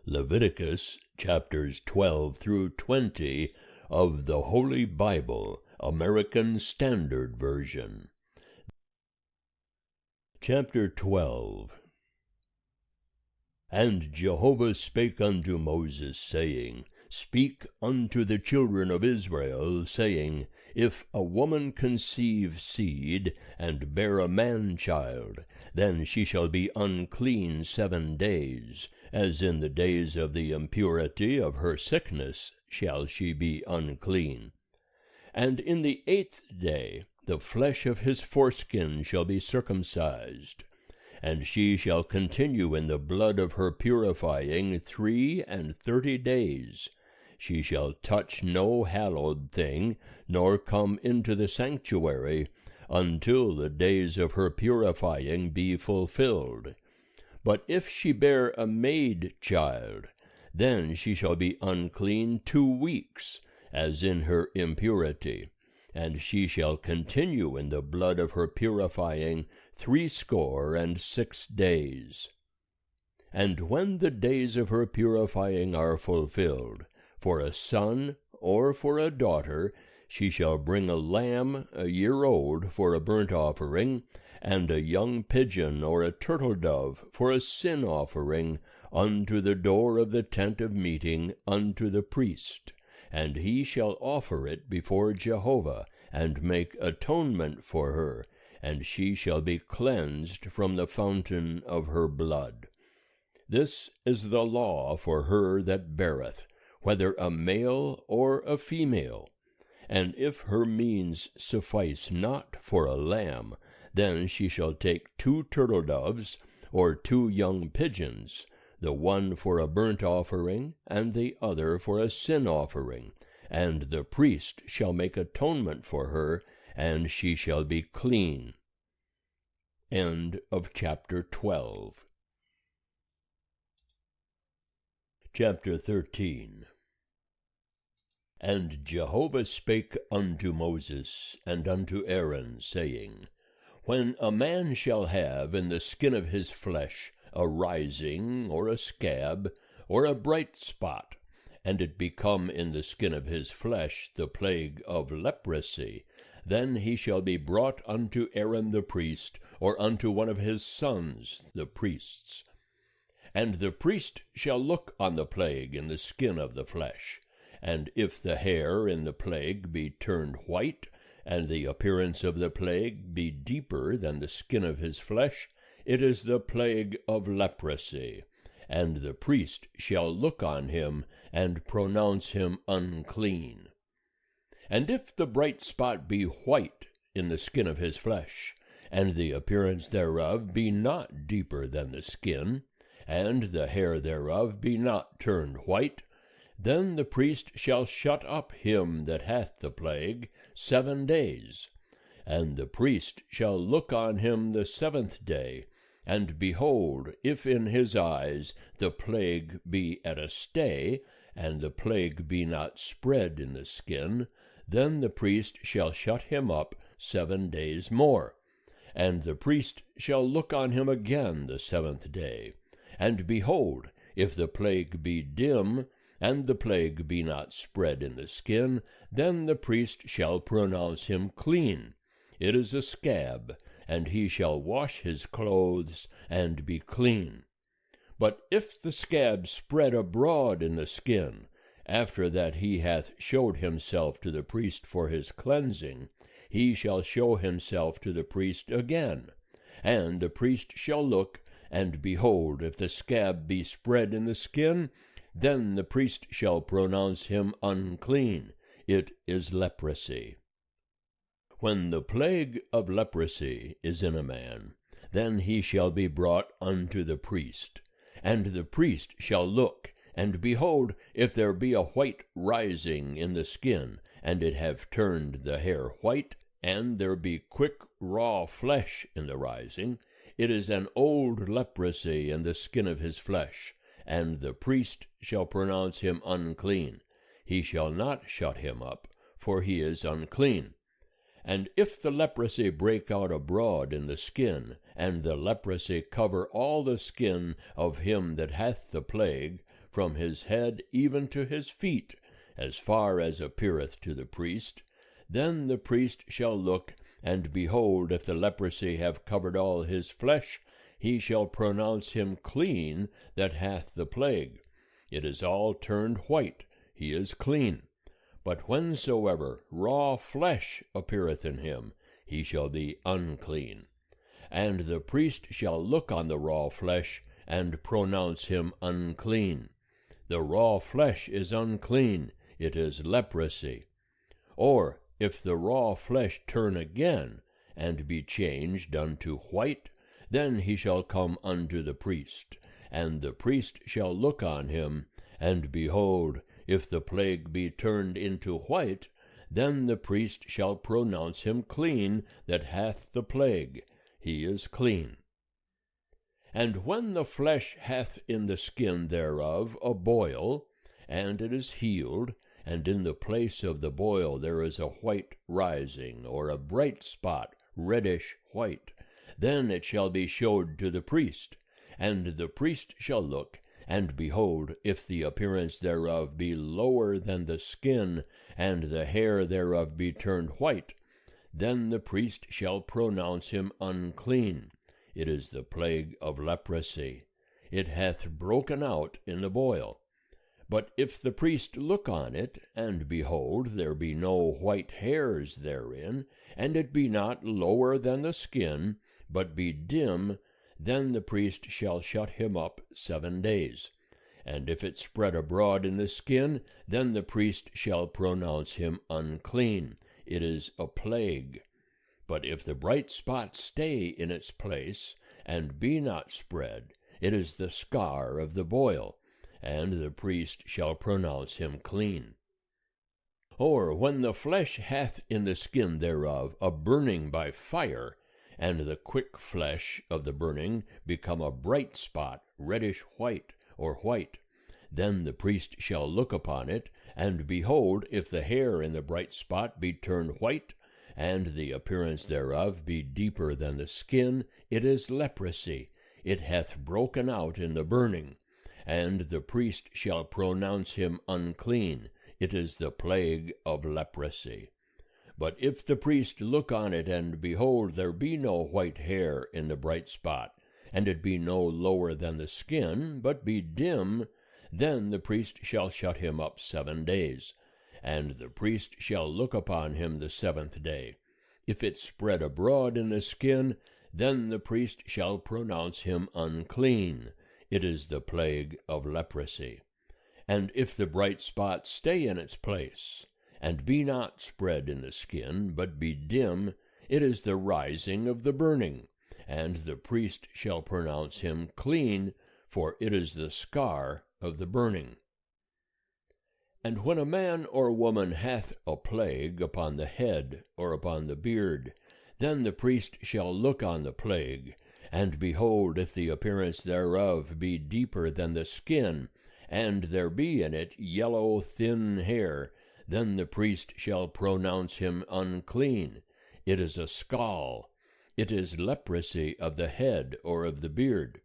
Leviticus chapters 12 through 20 of the Holy Bible, American Standard Version. Chapter 12. And Jehovah spake unto Moses, saying, Speak unto the children of Israel, saying, If a woman conceive seed, and bear a man-child, then she shall be unclean 7 days, as in the days of the impurity of her sickness shall she be unclean. And in the 8th day the flesh of his foreskin shall be circumcised, and she shall continue in the blood of her purifying 33 days. She shall touch no hallowed thing, nor come into the sanctuary, until the days of her purifying be fulfilled. But if she bear a maid-child, then she shall be unclean 2 weeks, as in her impurity, and she shall continue in the blood of her purifying 66 days. And when the days of her purifying are fulfilled, for a son or for a daughter, she shall bring a lamb 1 year old for a burnt offering, and a young pigeon or a turtle-dove for a sin offering unto the door of the tent of meeting unto the priest. And he shall offer it before Jehovah, and make atonement for her, and she shall be cleansed from the fountain of her blood. This is the law for her that beareth, whether a male or a female. And if her means suffice not for a lamb, then she shall take 2 turtle-doves, or 2 young pigeons, the one for a burnt offering, and the other for a sin offering, and the priest shall make atonement for her, and she shall be clean. End of chapter 12. Chapter 13. And Jehovah spake unto Moses and unto Aaron, saying, When a man shall have in the skin of his flesh a rising, or a scab, or a bright spot, and it become in the skin of his flesh the plague of leprosy, then he shall be brought unto Aaron the priest, or unto one of his sons the priests. And the priest shall look on the plague in the skin of the flesh, and if the hair in the plague be turned white, and the appearance of the plague be deeper than the skin of his flesh, it is the plague of leprosy. And the priest shall look on him, and pronounce him unclean. And if the bright spot be white in the skin of his flesh, and the appearance thereof be not deeper than the skin, and the hair thereof be not turned white, then the priest shall shut up him that hath the plague 7 days. And the priest shall look on him the 7th day, and behold, if in his eyes the plague be at a stay, and the plague be not spread in the skin, then the priest shall shut him up 7 days more. And the priest shall look on him again the 7th day, and behold, if the plague be dim, and the plague be not spread in the skin, then the priest shall pronounce him clean. It is a scab, and he shall wash his clothes, and be clean. But if the scab spread abroad in the skin, after that he hath showed himself to the priest for his cleansing, he shall show himself to the priest again. And the priest shall look, and behold, if the scab be spread in the skin, then the priest shall pronounce him unclean. It is leprosy. When the plague of leprosy is in a man, then he shall be brought unto the priest. And the priest shall look, and behold, if there be a white rising in the skin, and it have turned the hair white, and there be quick raw flesh in the rising, it is an old leprosy in the skin of his flesh, and the priest shall pronounce him unclean. He shall not shut him up, for he is unclean. And if the leprosy break out abroad in the skin, and the leprosy cover all the skin of him that hath the plague, from his head even to his feet, as far as appeareth to the priest. Then the priest shall look, and behold, if the leprosy have covered all his flesh, he shall pronounce him clean that hath the plague. It is all turned white, he is clean. But whensoever raw flesh appeareth in him, he shall be unclean. And the priest shall look on the raw flesh, and pronounce him unclean. The raw flesh is unclean, it is leprosy. Or, if the raw flesh turn again, and be changed unto white, then he shall come unto the priest, and the priest shall look on him, and behold, if the plague be turned into white, then the priest shall pronounce him clean that hath the plague, he is clean. And when the flesh hath in the skin thereof a boil, and it is healed, and in the place of the boil there is a white rising, or a bright spot, reddish white, then it shall be showed to the priest, and the priest shall look, and behold, if the appearance thereof be lower than the skin, and the hair thereof be turned white, then the priest shall pronounce him unclean. It is the plague of leprosy. It hath broken out in the boil. But if the priest look on it, and behold, there be no white hairs therein, and it be not lower than the skin, but be dim, then the priest shall shut him up 7 days. And if it spread abroad in the skin, then the priest shall pronounce him unclean. It is a plague. But if the bright spot stay in its place, and be not spread, it is the scar of the boil, and the priest shall pronounce him clean. Or when the flesh hath in the skin thereof a burning by fire, and the quick flesh of the burning become a bright spot, reddish white, or white, then the priest shall look upon it, and behold, if the hair in the bright spot be turned white, and the appearance thereof be deeper than the skin, it is leprosy, it hath broken out in the burning, and the priest shall pronounce him unclean, it is the plague of leprosy. But if the priest look on it, and behold, there be no white hair in the bright spot, and it be no lower than the skin, but be dim, then the priest shall shut him up 7 days, and the priest shall look upon him the 7th day. If it spread abroad in the skin, then the priest shall pronounce him unclean. It is the plague of leprosy. And if the bright spot stay in its place, and be not spread in the skin, but be dim, it is the rising of the burning, and the priest shall pronounce him clean, for it is the scar of the burning. And when a man or woman hath a plague upon the head or upon the beard, then the priest shall look on the plague, and behold, if the appearance thereof be deeper than the skin, and there be in it yellow thin hair, then the priest shall pronounce him unclean. It is a scall. It is leprosy of the head or of the beard.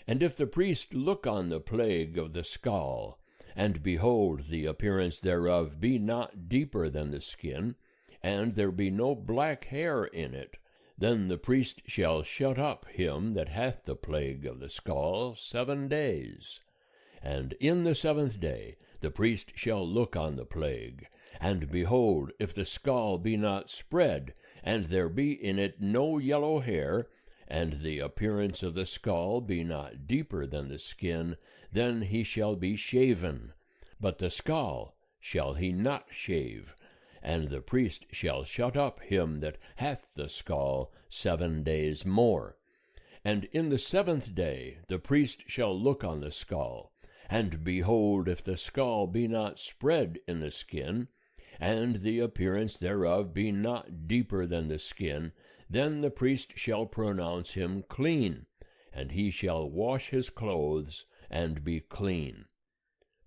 And if the priest look on the plague of the scall, and behold, the appearance thereof be not deeper than the skin, and there be no black hair in it, then the priest shall shut up him that hath the plague of the scall 7 days. And in the 7th day the priest shall look on the plague, and behold, if the scall be not spread, and there be in it no yellow hair, and the appearance of the scall be not deeper than the skin, then he shall be shaven. But the scall shall he not shave, and the priest shall shut up him that hath the scall 7 days more. And in the 7th day the priest shall look on the scall, and behold, if the scall be not spread in the skin, and the appearance thereof be not deeper than the skin, then the priest shall pronounce him clean, and he shall wash his clothes, and be clean.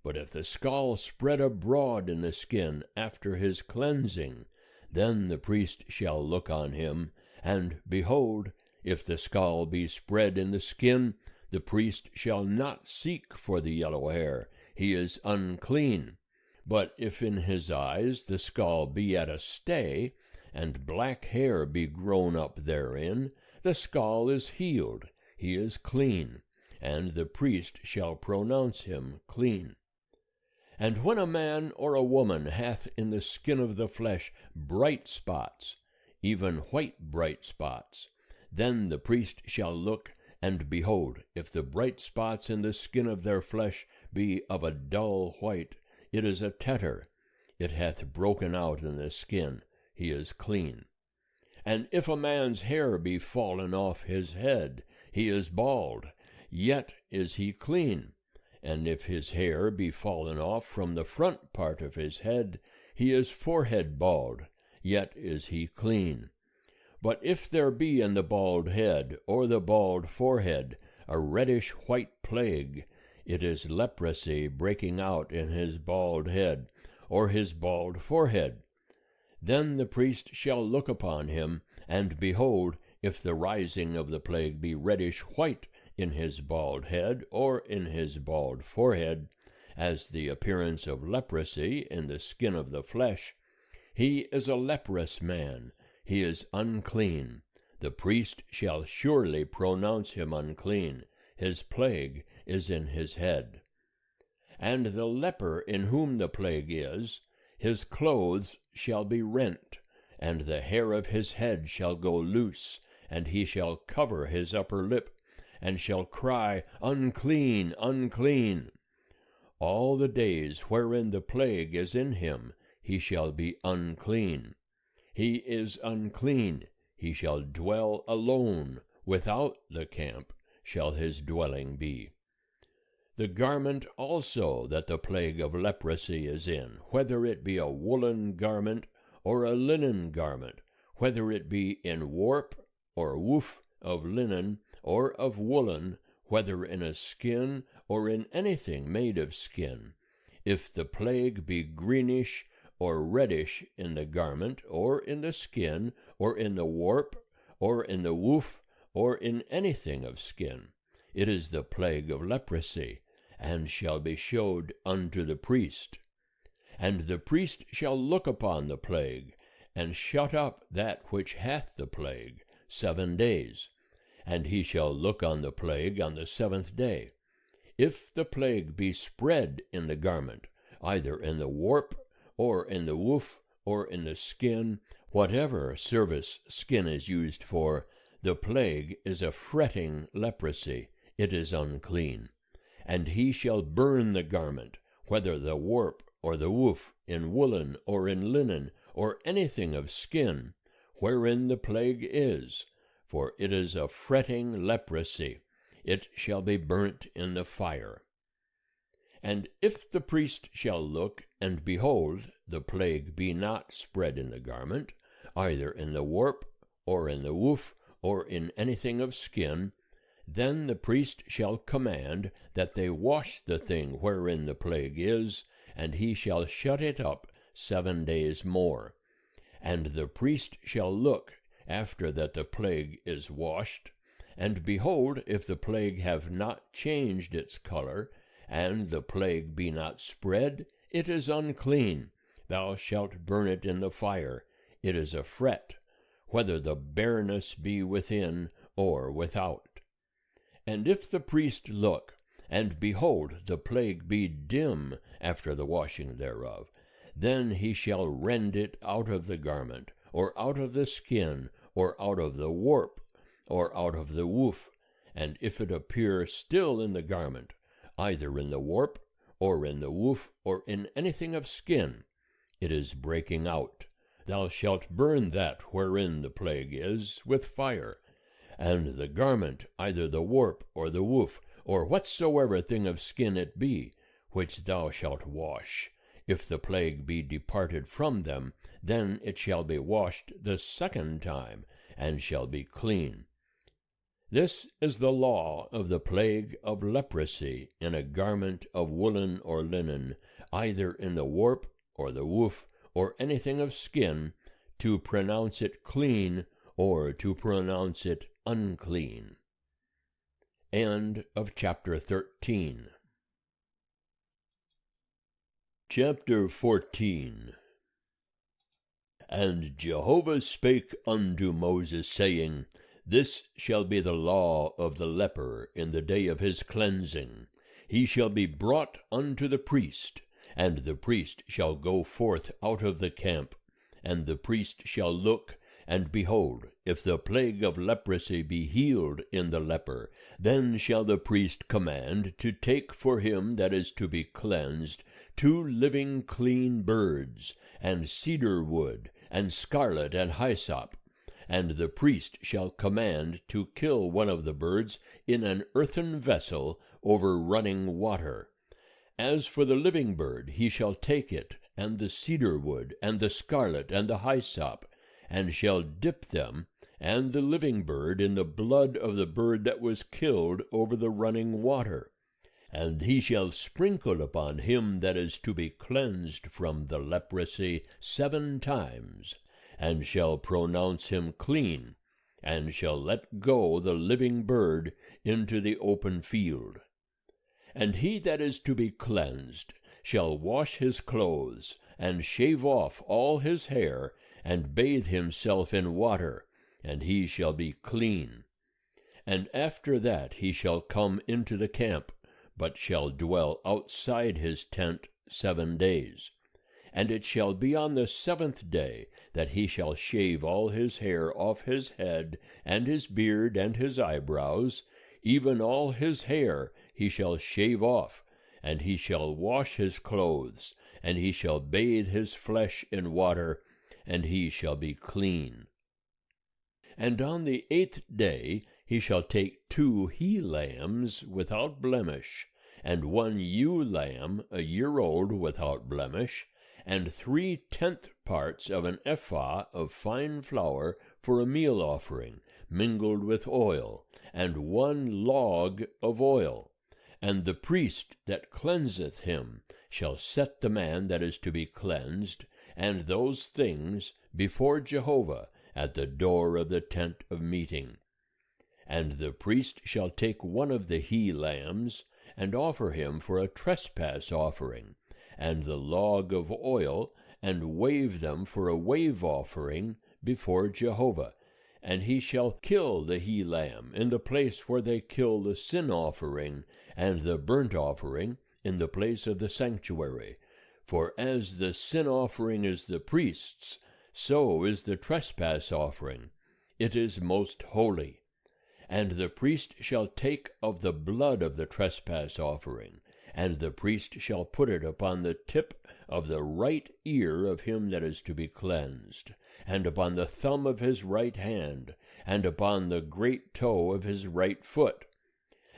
But if the scall spread abroad in the skin after his cleansing, then the priest shall look on him, and behold, if the scall be spread in the skin, The priest shall not seek for the yellow hair, he is unclean. But if in his eyes the skull be at a stay, and black hair be grown up therein, the skull is healed, he is clean, and the priest shall pronounce him clean. And when a man or a woman hath in the skin of the flesh bright spots, even white bright spots, then the priest shall look, and behold, if the bright spots in the skin of their flesh be of a dull white, it is a tetter, it hath broken out in the skin, he is clean. And if a man's hair be fallen off his head, he is bald, yet is he clean. And if his hair be fallen off from the front part of his head, he is forehead bald, yet is he clean. But if there be in the bald head or the bald forehead a reddish white plague, it is leprosy breaking out in his bald head or his bald forehead. Then the priest shall look upon him, and behold, if the rising of the plague be reddish white in his bald head or in his bald forehead, as the appearance of leprosy in the skin of the flesh, he is a leprous man, he is unclean. The priest shall surely pronounce him unclean, his plague is in his head. And the leper in whom the plague is, his clothes shall be rent, and the hair of his head shall go loose, and he shall cover his upper lip, and shall cry, Unclean, unclean. All the days wherein the plague is in him, he shall be unclean. He is unclean, he shall dwell alone, without the camp shall his dwelling be. The garment also that the plague of leprosy is in, whether it be a woolen garment or a linen garment, whether it be in warp or woof of linen or of woolen, whether in a skin or in anything made of skin, if the plague be greenish or reddish in the garment or in the skin or in the warp or in the woof or in anything of skin, it is the plague of leprosy, and shall be showed unto the priest. And the priest shall look upon the plague, and shut up that which hath the plague 7 days, and he shall look on the plague on the 7th day. If the plague be spread in the garment, either in the warp, or in the woof, or in the skin, whatever service skin is used for, the plague is a fretting leprosy, it is unclean. And he shall burn the garment, whether the warp or the woof, in woolen or in linen, or anything of skin, wherein the plague is, for it is a fretting leprosy, it shall be burnt in the fire. And if the priest shall look, and behold, the plague be not spread in the garment, either in the warp, or in the woof, or in anything of skin, then the priest shall command that they wash the thing wherein the plague is, and he shall shut it up 7 days more. And the priest shall look after that the plague is washed, and behold, if the plague have not changed its color, and the plague be not spread, it is unclean. Thou shalt burn it in the fire. It is a fret, whether the bareness be within or without. And if the priest look, and behold, the plague be dim after the washing thereof, then he shall rend it out of the garment, or out of the skin, or out of the warp, or out of the woof. And if it appear still in the garment, either in the warp, or in the woof, or in anything of skin, it is breaking out. Thou shalt burn that wherein the plague is with fire. And the garment, either the warp, or the woof, or whatsoever thing of skin it be, which thou shalt wash, if the plague be departed from them, then it shall be washed the 2nd time, and shall be clean. This is the law of the plague of leprosy in a garment of woolen or linen, either in the warp, or the woof, or anything of skin, to pronounce it clean, or to pronounce it unclean. End of chapter 13. Chapter 14. And Jehovah spake unto Moses, saying, This shall be the law of the leper in the day of his cleansing. He shall be brought unto the priest, and the priest shall go forth out of the camp, and the priest shall look, and behold, if the plague of leprosy be healed in the leper, then shall the priest command to take for him that is to be cleansed 2 living clean birds, and cedar wood, and scarlet, and hyssop. And the priest shall command to kill one of the birds in an earthen vessel over running water. As for the living bird, he shall take it, and the cedar wood, and the scarlet, and the hyssop, and shall dip them, and the living bird, in the blood of the bird that was killed over the running water. And he shall sprinkle upon him that is to be cleansed from the leprosy 7 times, and shall pronounce him clean, and shall let go the living bird into the open field. And he that is to be cleansed shall wash his clothes, and shave off all his hair, and bathe himself in water, and he shall be clean. And after that he shall come into the camp, but shall dwell outside his tent 7 days. And it shall be on the 7th day that he shall shave all his hair off his head, and his beard, and his eyebrows, even all his hair he shall shave off, and he shall wash his clothes, and he shall bathe his flesh in water, and he shall be clean. And on the 8th day he shall take 2 he-lambs without blemish, and 1 ewe lamb a year old without blemish, and 3/10 parts of an ephah of fine flour for a meal offering, mingled with oil, and 1 log of oil. And the priest that cleanseth him shall set the man that is to be cleansed, and those things, before Jehovah at the door of the tent of meeting. And the priest shall take 1 of the he-lambs, and offer him for a trespass offering, and the log of oil, and wave them for a wave offering before Jehovah. And he shall kill the he-lamb in the place where they kill the sin offering, and the burnt offering in the place of the sanctuary. For as the sin offering is the priest's, so is the trespass offering. It is most holy. And the priest shall take of the blood of the trespass offering, and the priest shall put it upon the tip of the right ear of him that is to be cleansed, and upon the thumb of his right hand, and upon the great toe of his right foot.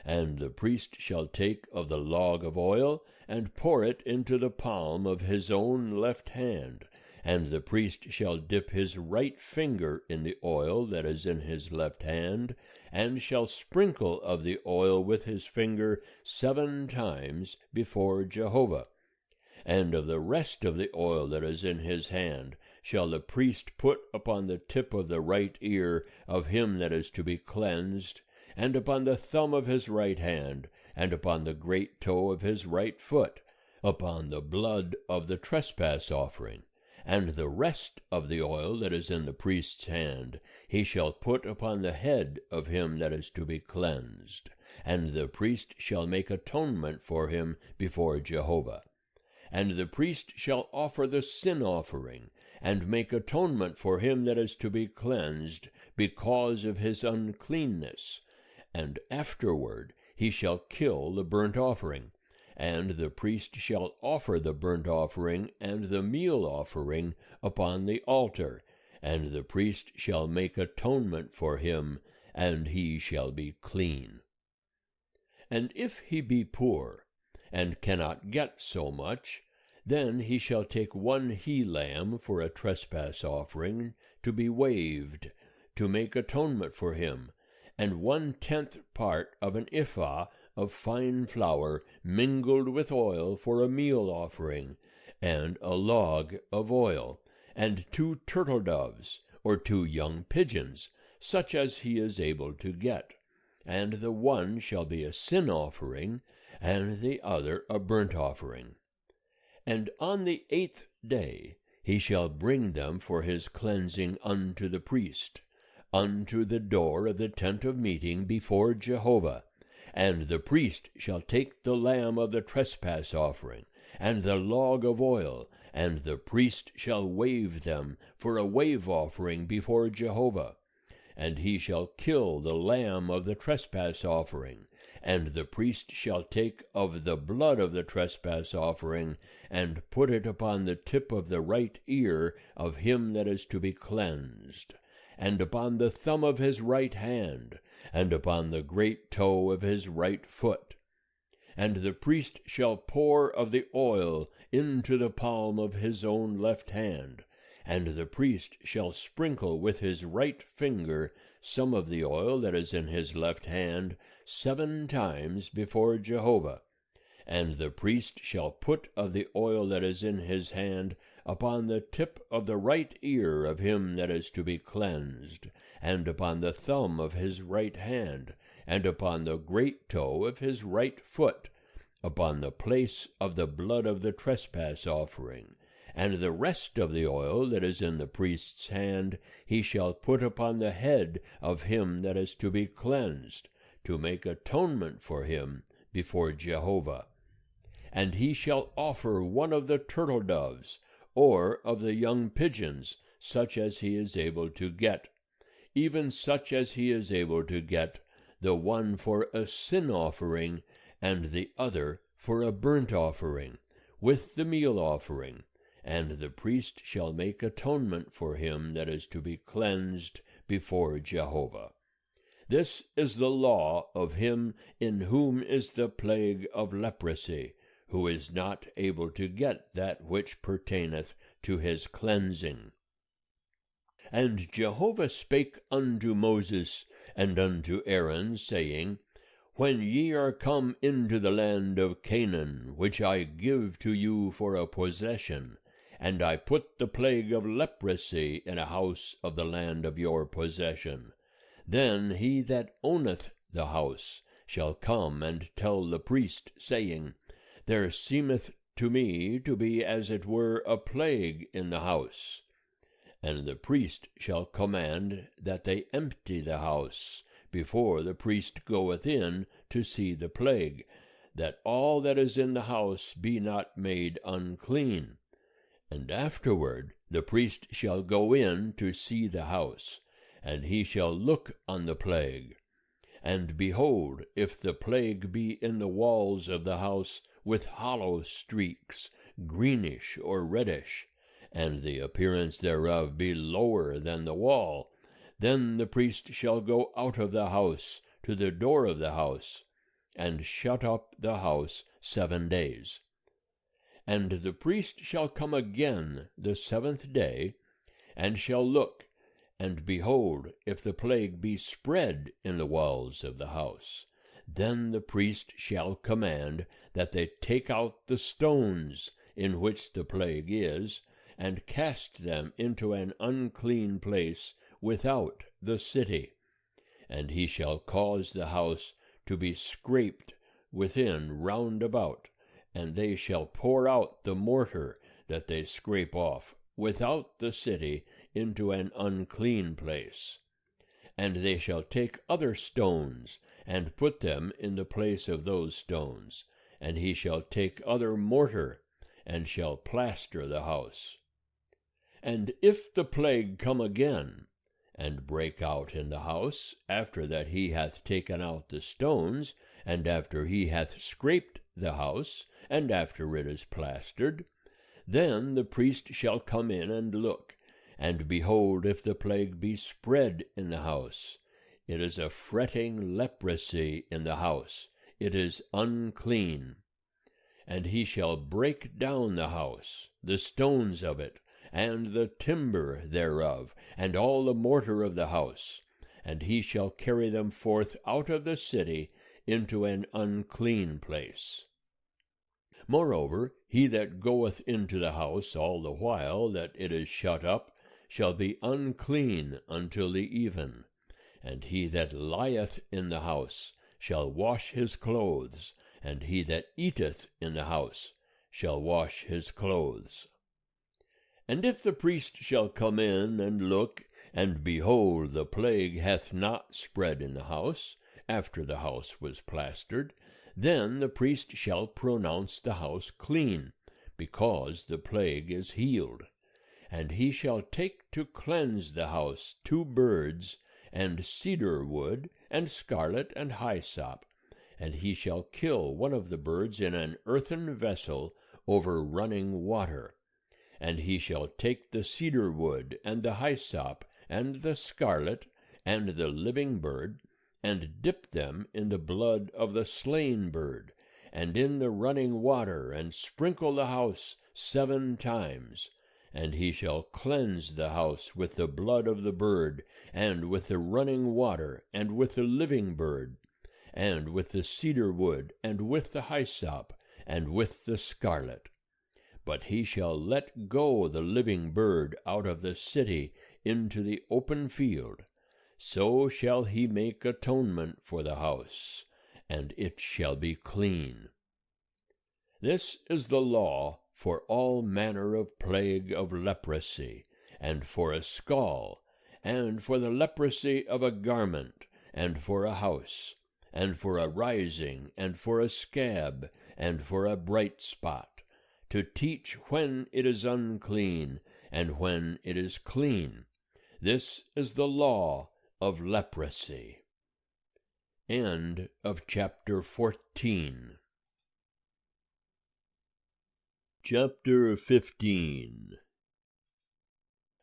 And the priest shall take of the log of oil, and pour it into the palm of his own left hand, and the priest shall dip his right finger in the oil that is in his left hand, and shall sprinkle of the oil with his finger 7 times before Jehovah. And of the rest of the oil that is in his hand shall the priest put upon the tip of the right ear of him that is to be cleansed, and upon the thumb of his right hand, and upon the great toe of his right foot, upon the blood of the trespass offering. And the rest of the oil that is in the priest's hand he shall put upon the head of him that is to be cleansed, and the priest shall make atonement for him before Jehovah. And the priest shall offer the sin offering, and make atonement for him that is to be cleansed because of his uncleanness. And afterward he shall kill the burnt offering. And the priest shall offer the burnt offering and the meal offering upon the altar, and the priest shall make atonement for him, and he shall be clean. And if he be poor, and cannot get so much, then he shall take 1 he-lamb for a trespass offering to be waved, to make atonement for him, and 1/10 part of an ephah of fine flour mingled with oil for a meal offering, and a log of oil, and 2 turtle doves, or 2 young pigeons, such as he is able to get. and the one shall be a sin offering, and the other a burnt offering. And on the 8th day he shall bring them for his cleansing unto the priest, unto the door of the tent of meeting before Jehovah. And the priest shall take the lamb of the trespass offering, and the log of oil, and the priest shall wave them for a wave offering before Jehovah. And he shall kill the lamb of the trespass offering, and the priest shall take of the blood of the trespass offering, and put it upon the tip of the right ear of him that is to be cleansed, and upon the thumb of his right hand, and upon the great toe of his right foot. And the priest shall pour of the oil into the palm of his own left hand, and the priest shall sprinkle with his right finger some of the oil that is in his left hand 7 times before Jehovah. And the priest shall put of the oil that is in his hand upon the tip of the right ear of him that is to be cleansed, and upon the thumb of his right hand, and upon the great toe of his right foot, upon the place of the blood of the trespass offering. And the rest of the oil that is in the priest's hand he shall put upon the head of him that is to be cleansed, to make atonement for him before Jehovah. And he shall offer one of the turtle doves, or of the young pigeons, such as he is able to get, even such as he is able to get, the one for a sin offering, and the other for a burnt offering, with the meal offering. And the priest shall make atonement for him that is to be cleansed before Jehovah. This is the law of him in whom is the plague of leprosy, who is not able to get that which pertaineth to his cleansing. And Jehovah spake unto Moses and unto Aaron, saying, When ye are come into the land of Canaan, which I give to you for a possession, and I put the plague of leprosy in a house of the land of your possession, then he that owneth the house shall come and tell the priest, saying, There seemeth to me to be as it were a plague in the house. And the priest shall command that they empty the house before the priest goeth in to see the plague, that all that is in the house be not made unclean. And afterward the priest shall go in to see the house, and he shall look on the plague. And behold, if the plague be in the walls of the house with hollow streaks, greenish or reddish, and the appearance thereof be lower than the wall, then the priest shall go out of the house to the door of the house, and shut up the house 7 days. And the priest shall come again the 7th day, and shall look, and behold, if the plague be spread in the walls of the house, then the priest shall command that they take out the stones in which the plague is, and cast them into an unclean place without the city. And he shall cause the house to be scraped within round about, and they shall pour out the mortar that they scrape off without the city into an unclean place. And they shall take other stones, and put them in the place of those stones, and he shall take other mortar, and shall plaster the house. And if the plague come again, and break out in the house, after that he hath taken out the stones, and after he hath scraped the house, and after it is plastered, then the priest shall come in and look, and behold, if the plague be spread in the house, it is a fretting leprosy in the house, it is unclean. And he shall break down the house, the stones of it, and the timber thereof, and all the mortar of the house, and he shall carry them forth out of the city into an unclean place. Moreover, he that goeth into the house all the while that it is shut up shall be unclean until the even. And he that lieth in the house shall wash his clothes, and he that eateth in the house shall wash his clothes. And if the priest shall come in and look, and behold, the plague hath not spread in the house, after the house was plastered, then the priest shall pronounce the house clean, because the plague is healed. And he shall take to cleanse the house 2 birds, and cedar wood, and scarlet, and hyssop, and he shall kill one of the birds in an earthen vessel over running water. And he shall take the cedar wood, and the hyssop, and the scarlet, and the living bird, and dip them in the blood of the slain bird, and in the running water, and sprinkle the house 7 times. And he shall cleanse the house with the blood of the bird, and with the running water, and with the living bird, and with the cedar wood, and with the hyssop, and with the scarlet. But he shall let go the living bird out of the city into the open field. So shall he make atonement for the house, and it shall be clean. This is the law for all manner of plague of leprosy, and for a scall, and for the leprosy of a garment, and for a house, and for a rising, and for a scab, and for a bright spot, to teach when it is unclean, and when it is clean. This is the law of leprosy. End of chapter 14. Chapter 15.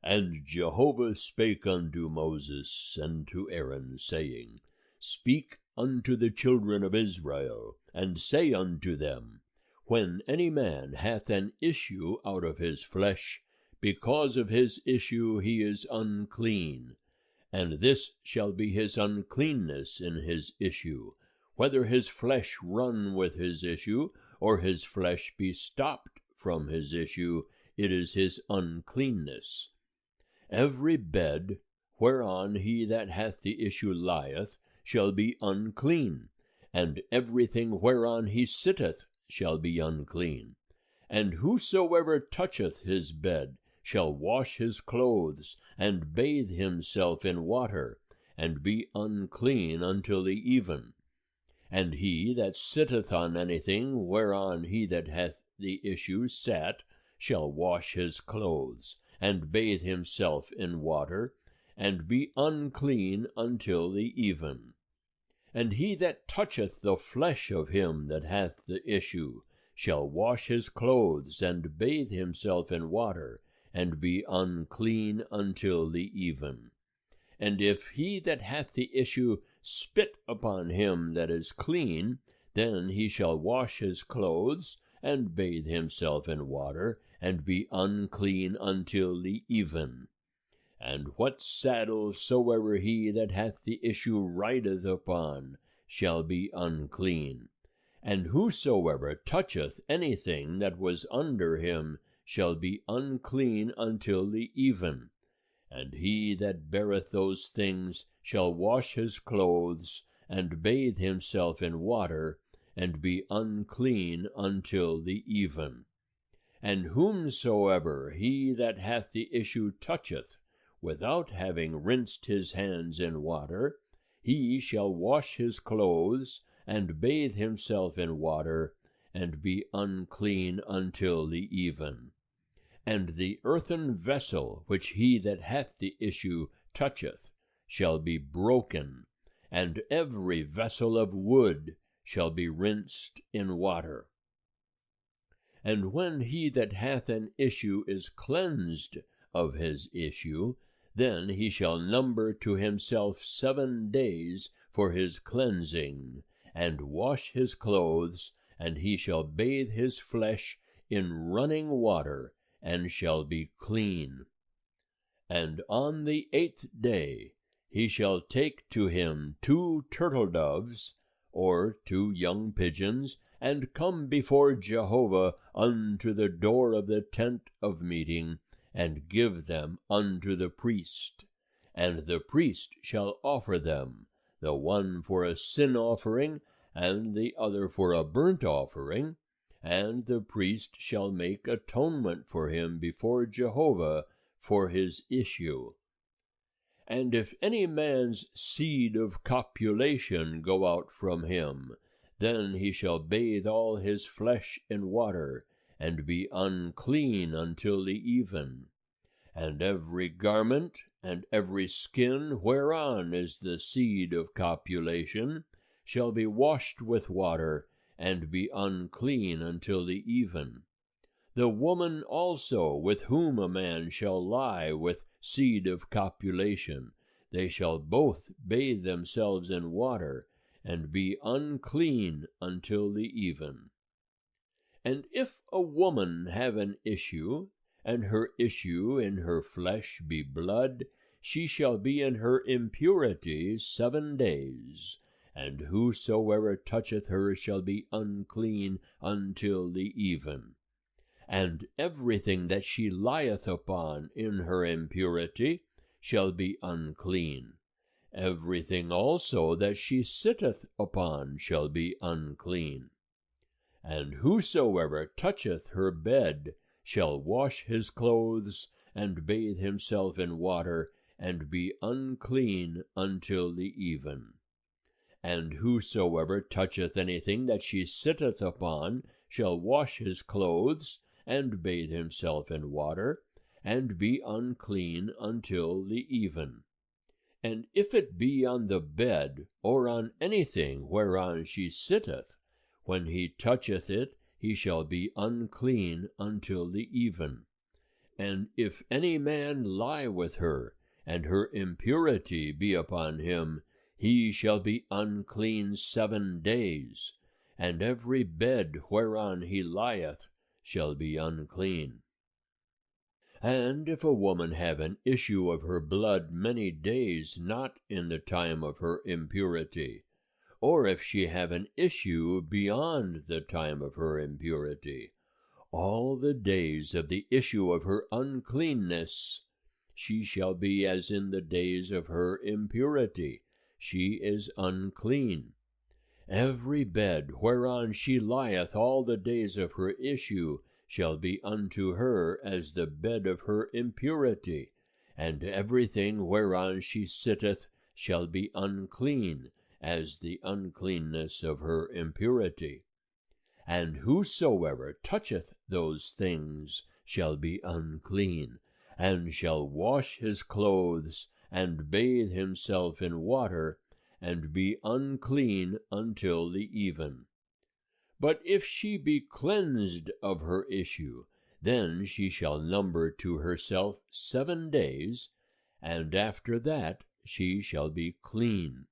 And Jehovah spake unto Moses and to Aaron, saying, Speak unto the children of Israel, and say unto them, When any man hath an issue out of his flesh, because of his issue he is unclean, and this shall be his uncleanness in his issue, whether his flesh run with his issue, or his flesh be stopped from his issue, it is his uncleanness. Every bed whereon he that hath the issue lieth shall be unclean, and everything whereon he sitteth shall be unclean. And whosoever toucheth his bed shall wash his clothes, and bathe himself in water, and be unclean until the even. And he that sitteth on anything whereon he that hath the issue sat shall wash his clothes, and bathe himself in water, and be unclean until the even. And he that toucheth the flesh of him that hath the issue shall wash his clothes, and bathe himself in water, and be unclean until the even. And if he that hath the issue spit upon him that is clean, then he shall wash his clothes, and bathe himself in water, and be unclean until the even. And what saddle soever he that hath the issue rideth upon shall be unclean. And whosoever toucheth anything that was under him shall be unclean until the even. And he that beareth those things shall wash his clothes, and bathe himself in water, and be unclean until the even. And whomsoever he that hath the issue toucheth, without having rinsed his hands in water, he shall wash his clothes, and bathe himself in water, and be unclean until the even. And the earthen vessel which he that hath the issue toucheth shall be broken, and every vessel of wood shall be rinsed in water. And when he that hath an issue is cleansed of his issue, then he shall number to himself 7 days for his cleansing, and wash his clothes, and he shall bathe his flesh in running water, and shall be clean. And on the 8th day he shall take to him 2 turtle doves, or 2 young pigeons, and come before Jehovah unto the door of the tent of meeting, and give them unto the priest. and the priest shall offer them, the one for a sin offering, and the other for a burnt offering, and the priest shall make atonement for him before Jehovah for his issue. And if any man's seed of copulation go out from him, then he shall bathe all his flesh in water, and be unclean until the even. And every garment and every skin whereon is the seed of copulation shall be washed with water, and be unclean until the even. The woman also with whom a man shall lie with seed of copulation, they shall both bathe themselves in water, and be unclean until the even. And if a woman have an issue, and her issue in her flesh be blood, she shall be in her impurity 7 days, and whosoever toucheth her shall be unclean until the even. And everything that she lieth upon in her impurity shall be unclean. Everything also that she sitteth upon shall be unclean. And whosoever toucheth her bed shall wash his clothes, and bathe himself in water, and be unclean until the even. And whosoever toucheth anything that she sitteth upon shall wash his clothes, and bathe himself in water, and be unclean until the even. And if it be on the bed, or on anything whereon she sitteth, when he toucheth it, he shall be unclean until the even. And if any man lie with her, and her impurity be upon him, he shall be unclean 7 days, and every bed whereon he lieth shall be unclean. And if a woman have an issue of her blood many days, not in the time of her impurity, or if she have an issue beyond the time of her impurity, all the days of the issue of her uncleanness, she shall be as in the days of her impurity. She is unclean. Every bed whereon she lieth all the days of her issue shall be unto her as the bed of her impurity, and everything whereon she sitteth shall be unclean, as the uncleanness of her impurity. And whosoever toucheth those things shall be unclean, and shall wash his clothes, and bathe himself in water, and be unclean until the even. But if she be cleansed of her issue, then she shall number to herself 7 days, and after that she shall be clean.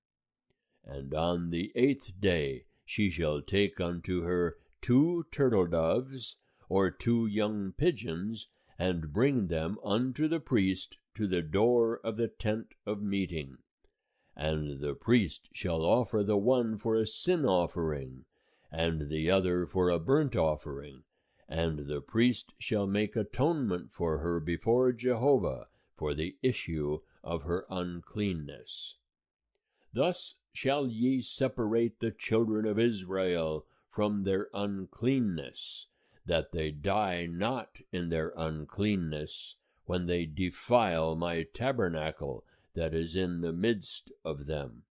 And on the 8th day she shall take unto her 2 turtle doves, or 2 young pigeons, and bring them unto the priest to the door of the tent of meeting. And the priest shall offer the one for a sin offering, and the other for a burnt offering, and the priest shall make atonement for her before Jehovah for the issue of her uncleanness. Thus shall ye separate the children of Israel from their uncleanness, that they die not in their uncleanness, when they defile my tabernacle that is in the midst of them.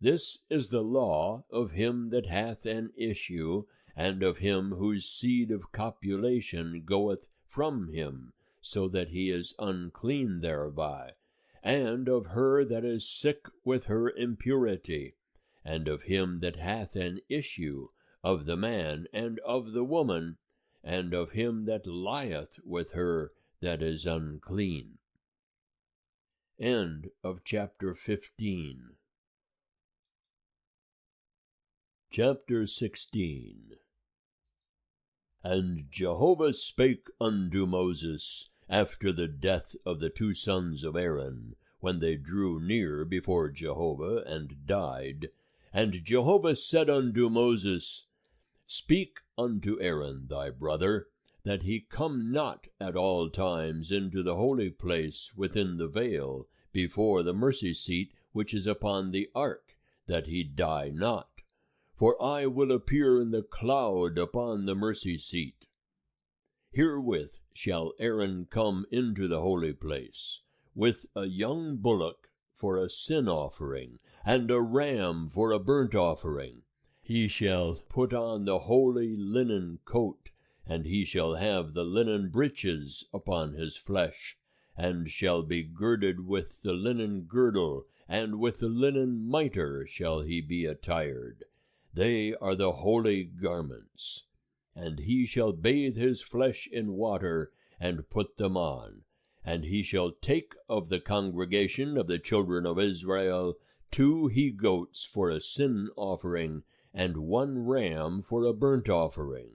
This is the law of him that hath an issue, and of him whose seed of copulation goeth from him, so that he is unclean thereby, and of her that is sick with her impurity, and of him that hath an issue, of the man and of the woman, and of him that lieth with her that is unclean. End of chapter 15. Chapter 16. And Jehovah spake unto Moses after the death of the 2 sons of Aaron, when they drew near before Jehovah and died. And Jehovah said unto Moses, Speak unto Aaron thy brother, that he come not at all times into the holy place within the veil, before the mercy seat which is upon the ark, that he die not. For I will appear in the cloud upon the mercy seat. Herewith shall Aaron come into the holy place, with a young bullock for a sin offering, and a ram for a burnt offering. He shall put on the holy linen coat, and he shall have the linen breeches upon his flesh, and shall be girded with the linen girdle, and with the linen mitre shall he be attired. They are the holy garments. And he shall bathe his flesh in water, and put them on. And he shall take of the congregation of the children of Israel 2 he-goats for a sin offering, and 1 ram for a burnt offering.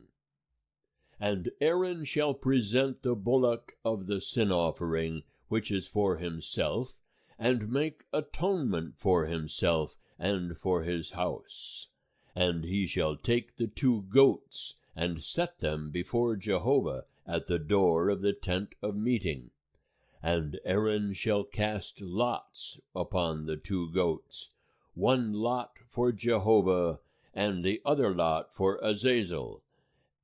And Aaron shall present the bullock of the sin offering, which is for himself, and make atonement for himself and for his house. And he shall take the 2 goats, and set them before Jehovah at the door of the tent of meeting. And Aaron shall cast lots upon the 2 goats, 1 lot for Jehovah, and the other lot for Azazel.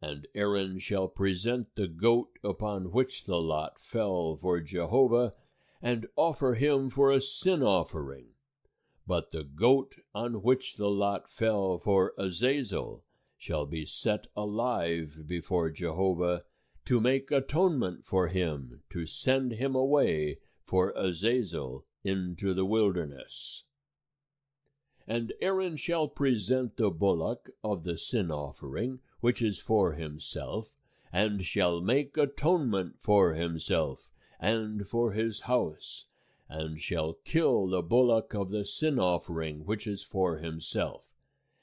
And Aaron shall present the goat upon which the lot fell for Jehovah, and offer him for a sin offering. But the goat on which the lot fell for Azazel shall be set alive before Jehovah, to make atonement for him, to send him away for Azazel into the wilderness. And Aaron shall present the bullock of the sin offering, which is for himself, and shall make atonement for himself and for his house, and shall kill the bullock of the sin offering which is for himself.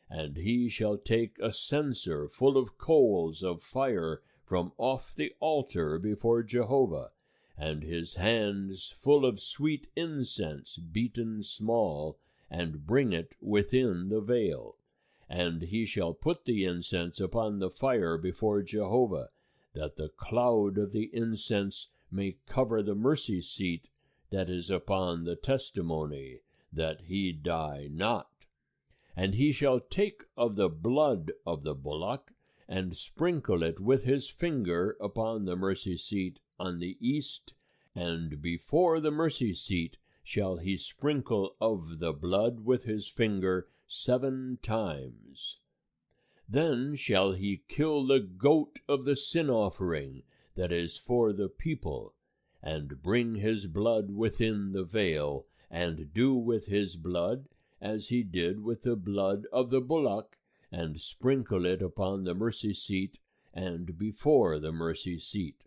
And he shall take a censer full of coals of fire from off the altar before Jehovah, and his hands full of sweet incense beaten small, and bring it within the veil. And he shall put the incense upon the fire before Jehovah, that the cloud of the incense may cover the mercy seat that is upon the testimony, that he die not. And he shall take of the blood of the bullock, and sprinkle it with his finger upon the mercy seat on the east, and before the mercy seat shall he sprinkle of the blood with his finger 7 times. Then shall he kill the goat of the sin offering that is for the people, and bring his blood within the veil, and do with his blood as he did with the blood of the bullock, and sprinkle it upon the mercy seat and before the mercy seat.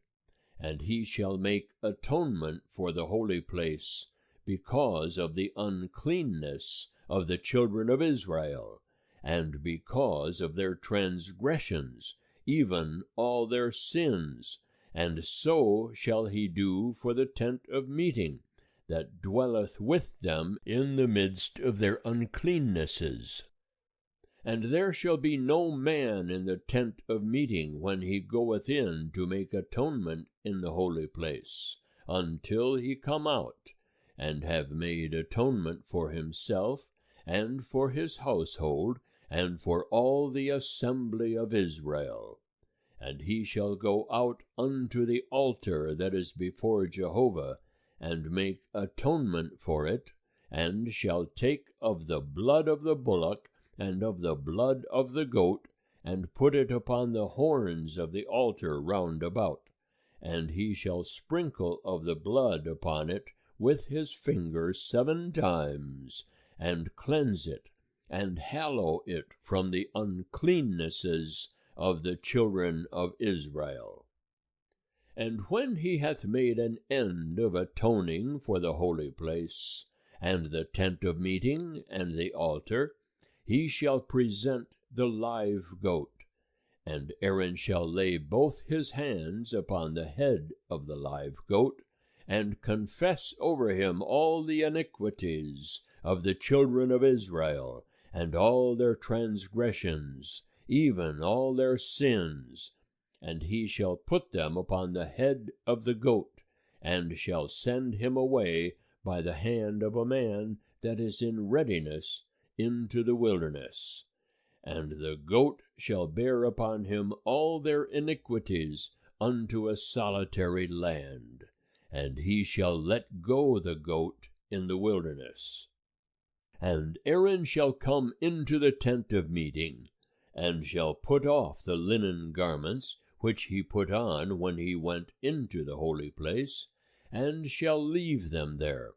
And he shall make atonement for the holy place, because of the uncleanness of the children of Israel, and because of their transgressions, even all their sins. And so shall he do for the tent of meeting, that dwelleth with them in the midst of their uncleannesses. And there shall be no man in the tent of meeting when he goeth in to make atonement in the holy place, until he come out, and have made atonement for himself, and for his household, and for all the assembly of Israel. And he shall go out unto the altar that is before Jehovah, and make atonement for it, and shall take of the blood of the bullock, and of the blood of the goat, and put it upon the horns of the altar round about. And he shall sprinkle of the blood upon it with his finger 7 times, and cleanse it, and hallow it from the uncleannesses of the children of Israel. And when he hath made an end of atoning for the holy place, and the tent of meeting, and the altar, he shall present the live goat. And Aaron shall lay both his hands upon the head of the live goat, and confess over him all the iniquities of the children of Israel, and all their transgressions, even all their sins. And he shall put them upon the head of the goat, and shall send him away by the hand of a man that is in readiness into the wilderness. And the goat shall bear upon him all their iniquities unto a solitary land, and he shall let go the goat in the wilderness. And Aaron shall come into the tent of meeting, and shall put off the linen garments which he put on when he went into the holy place, and shall leave them there,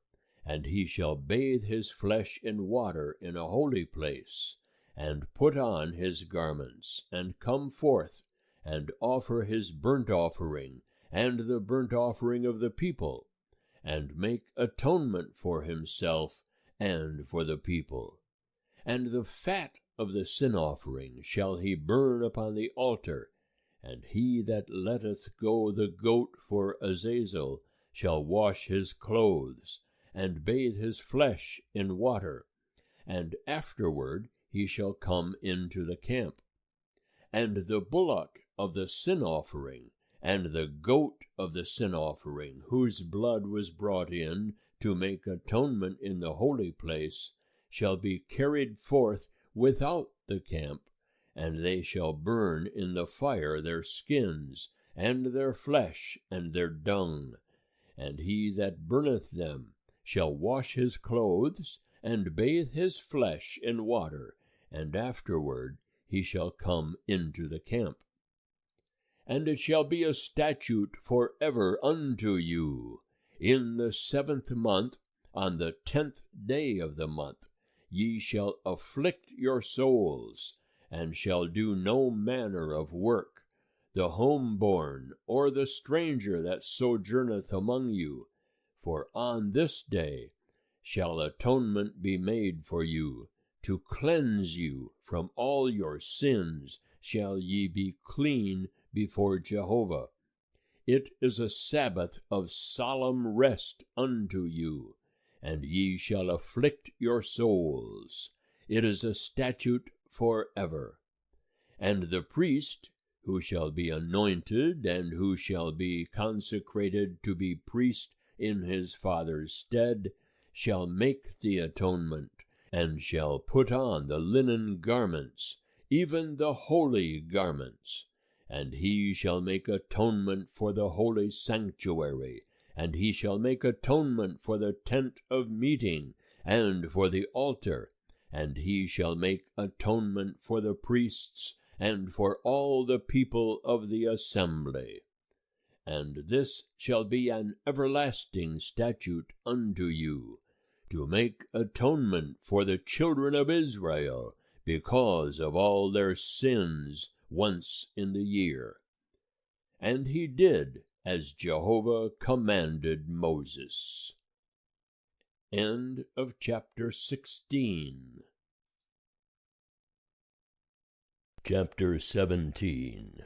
and he shall bathe his flesh in water in a holy place, and put on his garments, and come forth, and offer his burnt offering, and the burnt offering of the people, and make atonement for himself and for the people. And the fat of the sin offering shall he burn upon the altar, and he that letteth go the goat for Azazel shall wash his clothes, and bathe his flesh in water, and afterward he shall come into the camp. And the bullock of the sin offering, and the goat of the sin offering, whose blood was brought in to make atonement in the holy place, shall be carried forth without the camp, and they shall burn in the fire their skins, and their flesh, and their dung. And he that burneth them shall wash his clothes, and bathe his flesh in water, and afterward he shall come into the camp. And it shall be a statute for ever unto you. In the 7th month, on the 10th day of the month, ye shall afflict your souls, and shall do no manner of work, the homeborn, or the stranger that sojourneth among you. For on this day shall atonement be made for you, to cleanse you from all your sins shall ye be clean before Jehovah. It is a Sabbath of solemn rest unto you, and ye shall afflict your souls. It is a statute forever. And the priest, who shall be anointed, and who shall be consecrated to be priest in his father's stead, shall make the atonement, and shall put on the linen garments, even the holy garments. And he shall make atonement for the holy sanctuary, and he shall make atonement for the tent of meeting, and for the altar, and he shall make atonement for the priests, and for all the people of the assembly. And this shall be an everlasting statute unto you, to make atonement for the children of Israel, because of all their sins once in the year. And he did as Jehovah commanded Moses. End of chapter 16. Chapter 17.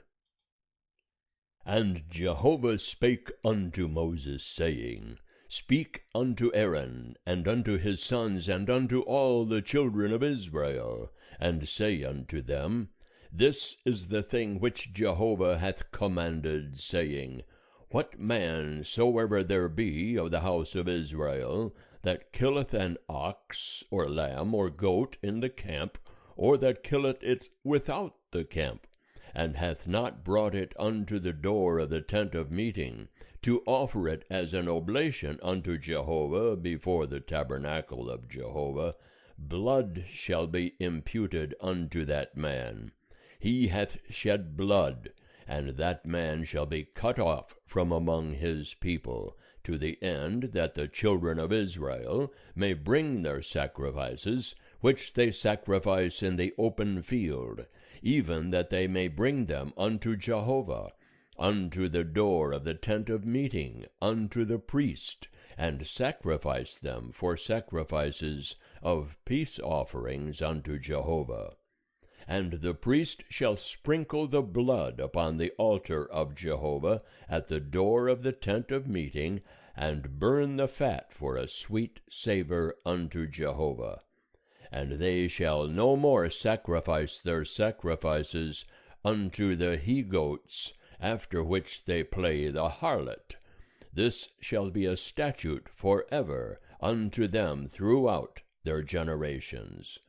And Jehovah spake unto Moses, saying, Speak unto Aaron, and unto his sons, and unto all the children of Israel, and say unto them, This is the thing which Jehovah hath commanded, saying, What man soever there be of the house of Israel, that killeth an ox, or lamb, or goat in the camp, or that killeth it without the camp, and hath not brought it unto the door of the tent of meeting, to offer it as an oblation unto Jehovah before the tabernacle of Jehovah, blood shall be imputed unto that man. He hath shed blood, and that man shall be cut off from among his people, to the end that the children of Israel may bring their sacrifices, which they sacrifice in the open field, even that they may bring them unto Jehovah, unto the door of the tent of meeting, unto the priest, and sacrifice them for sacrifices of peace offerings unto Jehovah. And the priest shall sprinkle the blood upon the altar of Jehovah at the door of the tent of meeting, and burn the fat for a sweet savour unto Jehovah. And they shall no more sacrifice their sacrifices unto the he-goats, after which they play the harlot. This shall be a statute forever unto them throughout their generations.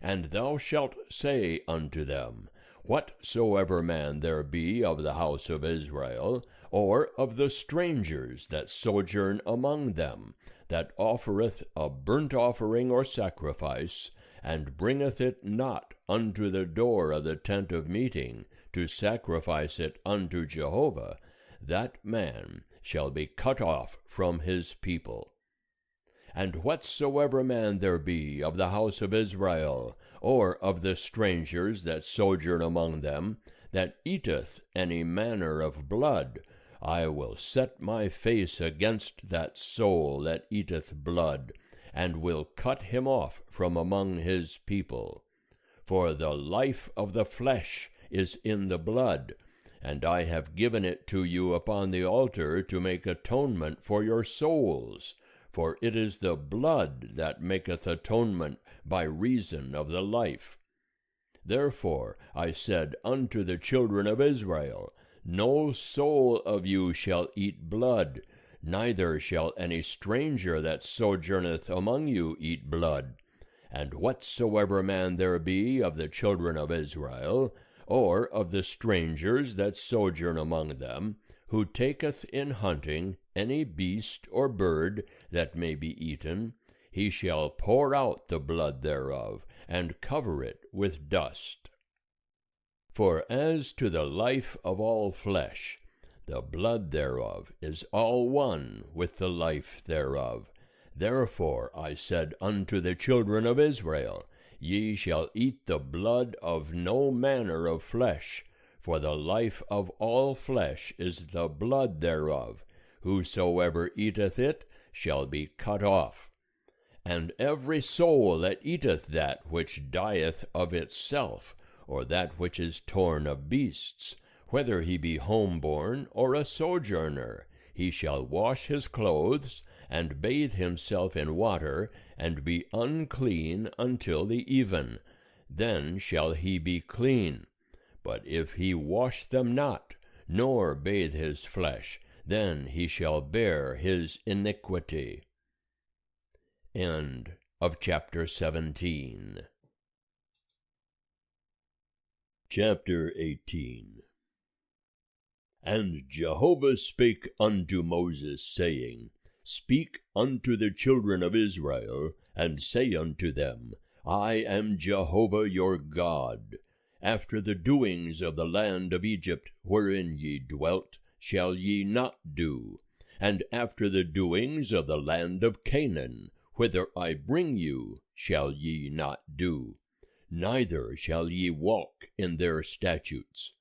And thou shalt say unto them, Whatsoever man there be of the house of Israel, or of the strangers that sojourn among them, that offereth a burnt offering or sacrifice, and bringeth it not unto the door of the tent of meeting, to sacrifice it unto Jehovah, that man shall be cut off from his people. And whatsoever man there be of the house of Israel, or of the strangers that sojourn among them, that eateth any manner of blood, I will set my face against that soul that eateth blood, and will cut him off from among his people. For the life of the flesh is in the blood, and I have given it to you upon the altar to make atonement for your souls. For it is the blood that maketh atonement by reason of the life. Therefore I said unto the children of Israel, No soul of you shall eat blood, neither shall any stranger that sojourneth among you eat blood. And whatsoever man there be of the children of Israel, or of the strangers that sojourn among them, who taketh in hunting any beast or bird that may be eaten, he shall pour out the blood thereof, and cover it with dust. For as to the life of all flesh, the blood thereof is all one with the life thereof. Therefore I said unto the children of Israel, Ye shall eat the blood of no manner of flesh, for the life of all flesh is the blood thereof. Whosoever eateth it shall be cut off. And every soul that eateth that which dieth of itself, or that which is torn of beasts, whether he be homeborn or a sojourner, he shall wash his clothes, and bathe himself in water, and be unclean until the even. Then shall he be clean. But if he wash them not, nor bathe his flesh, then he shall bear his iniquity. End of chapter 17. Chapter 18. And Jehovah spake unto Moses, saying, Speak unto the children of Israel, and say unto them, I am Jehovah your God. After the doings of the land of Egypt, wherein ye dwelt, shall ye not do, and after the doings of the land of Canaan, whither I bring you, shall ye not do, neither shall ye walk in their statutes.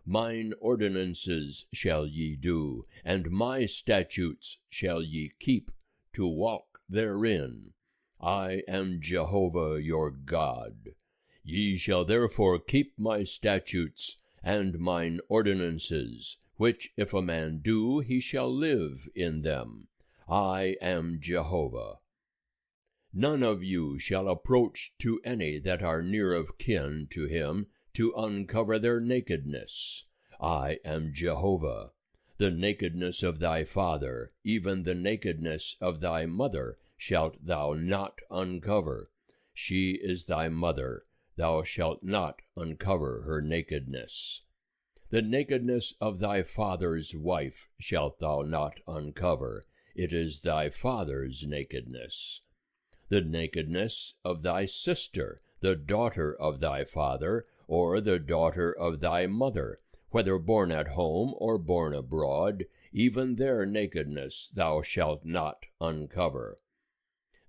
Mine ordinances shall ye do, and my statutes shall ye keep, to walk therein. I am Jehovah your God. Ye shall therefore keep my statutes and mine ordinances, which if a man do, he shall live in them. I am Jehovah. None of you shall approach to any that are near of kin to him, to uncover their nakedness. I am Jehovah. The nakedness of thy father, even the nakedness of thy mother, shalt thou not uncover. She is thy mother. Thou shalt not uncover her nakedness. The nakedness of thy father's wife shalt thou not uncover. It is thy father's nakedness. The nakedness of thy sister, the daughter of thy father, or the daughter of thy mother, whether born at home or born abroad, even their nakedness thou shalt not uncover.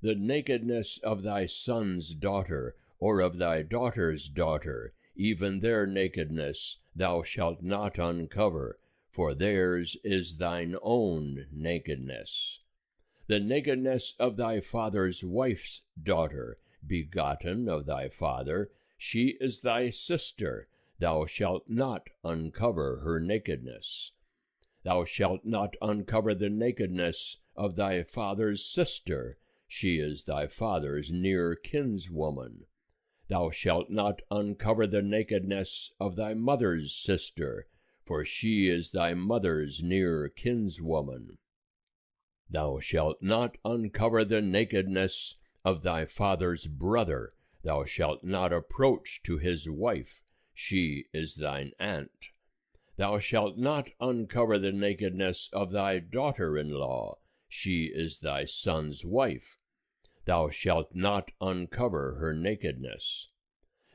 The nakedness of thy son's daughter, or of thy daughter's daughter, even their nakedness thou shalt not uncover, for theirs is thine own nakedness. The nakedness of thy father's wife's daughter, begotten of thy father, she is thy sister. Thou shalt not uncover her nakedness. Thou shalt not uncover the nakedness of thy father's sister. She is thy father's near kinswoman. Thou shalt not uncover the nakedness of thy mother's sister, for she is thy mother's near kinswoman. Thou shalt not uncover the nakedness of thy father's brother. Thou shalt not approach to his wife. She is thine aunt. Thou shalt not uncover the nakedness of thy daughter-in-law. She is thy son's wife. Thou shalt not uncover her nakedness.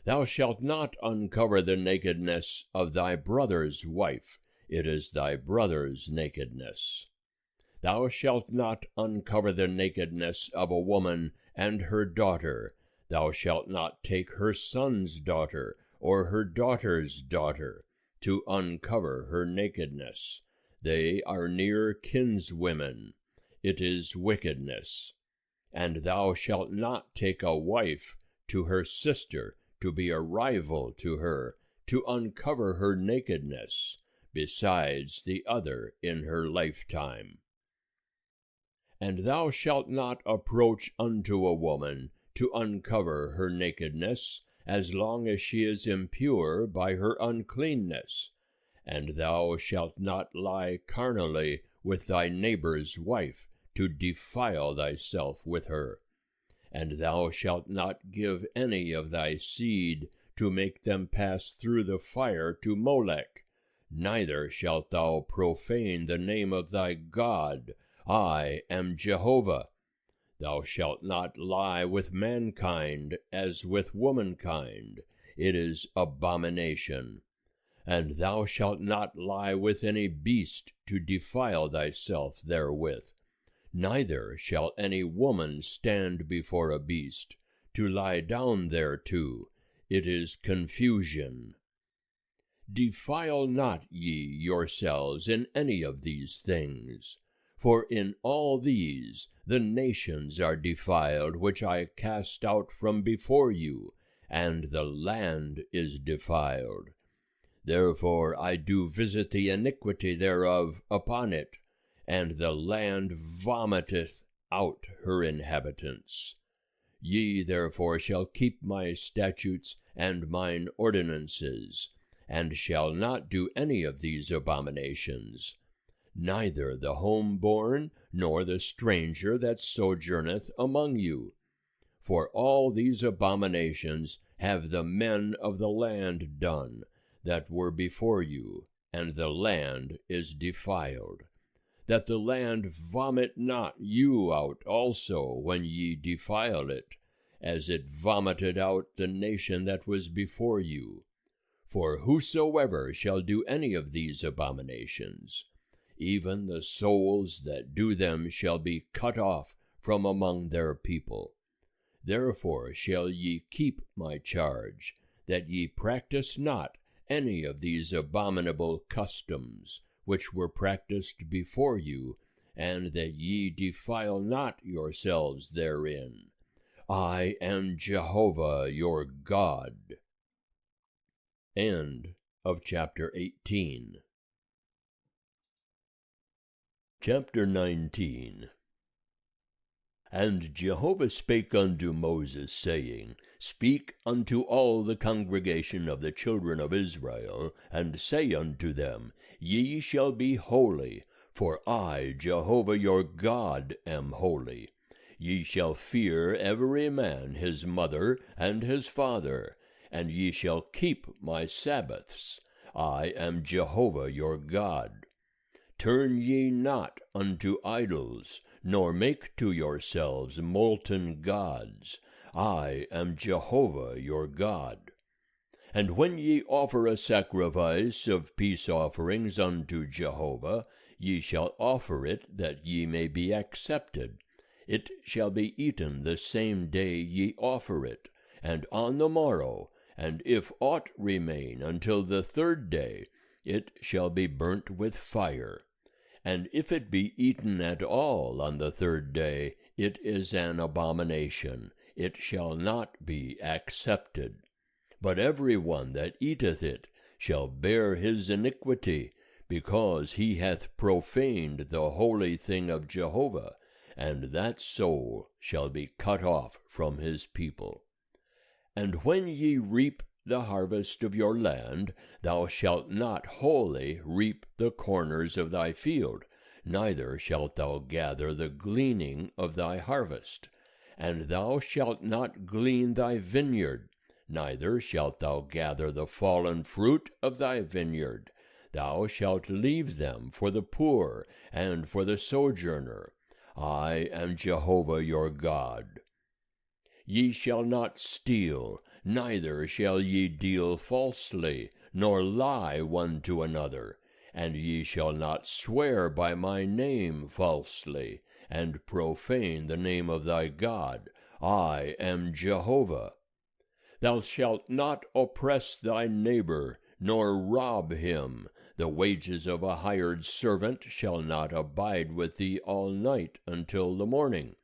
Thou shalt not uncover the nakedness of thy brother's wife. It is thy brother's nakedness. Thou shalt not uncover the nakedness of a woman and her daughter. Thou shalt not take her son's daughter or her daughter's daughter to uncover her nakedness. They are near kinswomen. It is wickedness. And thou shalt not take a wife to her sister to be a rival to her, to uncover her nakedness, besides the other in her lifetime. And thou shalt not approach unto a woman to uncover her nakedness, as long as she is impure by her uncleanness. And thou shalt not lie carnally with thy neighbor's wife, to defile thyself with her. And thou shalt not give any of thy seed to make them pass through the fire to Molech. Neither shalt thou profane the name of thy God. I am Jehovah. Thou shalt not lie with mankind as with womankind. It is abomination. And thou shalt not lie with any beast to defile thyself therewith. Neither shall any woman stand before a beast, to lie down thereto. It is confusion. Defile not ye yourselves in any of these things. For in all these the nations are defiled, which I cast out from before you, and the land is defiled. Therefore I do visit the iniquity thereof upon it, and the land vomiteth out her inhabitants. Ye therefore shall keep my statutes and mine ordinances, and shall not do any of these abominations, neither the homeborn nor the stranger that sojourneth among you. For all these abominations have the men of the land done, that were before you, and the land is defiled. That the land vomit not you out also when ye defile it, as it vomited out the nation that was before you. For whosoever shall do any of these abominations, even the souls that do them shall be cut off from among their people. Therefore shall ye keep my charge, that ye practice not any of these abominable customs, which were practiced before you, and that ye defile not yourselves therein. I am Jehovah your God. End of chapter 18. Chapter 19. And Jehovah spake unto Moses, saying, Speak unto all the congregation of the children of Israel, and say unto them, Ye shall be holy, for I, Jehovah your God, am holy. Ye shall fear every man his mother and his father, and ye shall keep my Sabbaths. I am Jehovah your God. Turn ye not unto idols, nor make to yourselves molten gods. I am Jehovah your God. And when ye offer a sacrifice of peace offerings unto Jehovah, ye shall offer it that ye may be accepted. It shall be eaten the same day ye offer it, and on the morrow, and if aught remain until the third day, it shall be burnt with fire. And if it be eaten at all on the third day, it is an abomination. It shall not be accepted. But every one that eateth it shall bear his iniquity, because he hath profaned the holy thing of Jehovah, and that soul shall be cut off from his people. And when ye reap the harvest of your land, thou shalt not wholly reap the corners of thy field, neither shalt thou gather the gleaning of thy harvest. And thou shalt not glean thy vineyard, neither shalt thou gather the fallen fruit of thy vineyard. Thou shalt leave them for the poor and for the sojourner. I am Jehovah your God. Ye shall not steal, neither shall ye deal falsely, nor lie one to another. And ye shall not swear by my name falsely, and profane the name of thy God. I am Jehovah. Thou shalt not oppress thy neighbor, nor rob him. The wages of a hired servant shall not abide with thee all night until the morning.